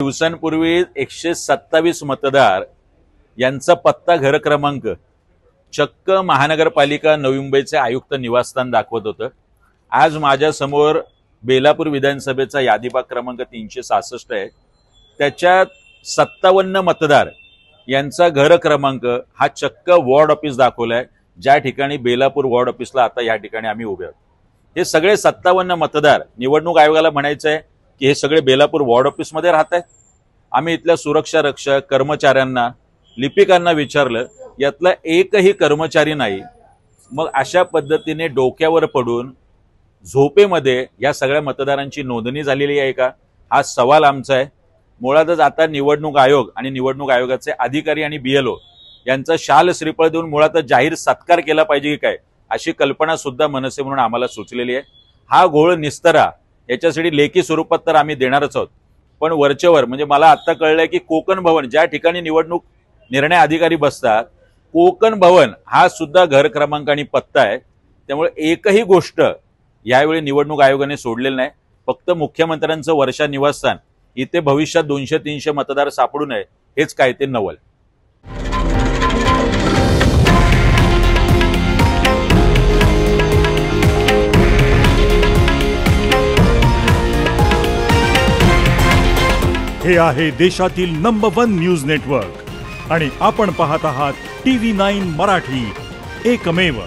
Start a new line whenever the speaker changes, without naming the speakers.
दिवसांपूर्वी 127 मतदार यांचा पत्ता घर क्रमांक चक्क महानगरपालिका नवी मुंबईचे आयुक्त निवासस्थान दाखवत होतं। आज माझ्या समोर बेलापूर विधानसभेचा यादीभाग क्रमांक 366 आहे। त्याच्यात 57 मतदार यांचा घर क्रमांक हा चक्क वॉर्ड ऑफिस दाखवलाय, ज्या ठिकाणी बेलापूर वॉर्ड ऑफिसला आता या ठिकाणी आम्ही उभे आहोत। हे सगळे 57 मतदार निवडणूक आयोगाला म्हणायचं आहे की हे सगळे बेलापूर वॉर्ड ऑफिसमध्ये राहत आहेत। आम्ही इथल्या सुरक्षा रक्षक कर्मचाऱ्यांना लिपिकांना विचारलं, यातला एकही कर्मचारी नाही। मग अशा पद्धतीने डोक्यावर पडून झोपेमध्ये या सगळ्या मतदारांची नोंदणी झालेली आहे का, हा सवाल आमचा आहे। मुळातच आता निवडणूक आयोग आणि निवडणूक आयोगाचे अधिकारी आणि बीएलओ यांचा शाल श्रीफळ देऊन मुळातच जाहीर सत्कार केला पाहिजे की काय, अशी कल्पना सुद्धा मनसे म्हणून आम्हाला सुचलेली आहे। हा घोळ निस्तारा याच्यासाठी लेखी स्वरूपात तर आम्ही देणारच आहोत, पण वरचेवर म्हणजे मला आता कळलंय की कोकण भवन ज्या ठिकाणी निवडणूक निर्णय अधिकारी बसतात, कोकण भवन हा सुद्धा घर क्रमांक आणि पत्ता आहे। त्यामुळे एकही गोष्ट यावेळी निवडणूक आयोगाने सोडलेली नाही। फक्त मुख्यमंत्र्यांचं वर्षा निवासस्थान इथे भविष्यात 200-300 मतदार सापडू नये हेच काय ते नवल।
हे आहे देशातील नंबर 1 न्यूज नेटवर्क आणि आपण पाहत आहात TV9 मराठी, एकमेव।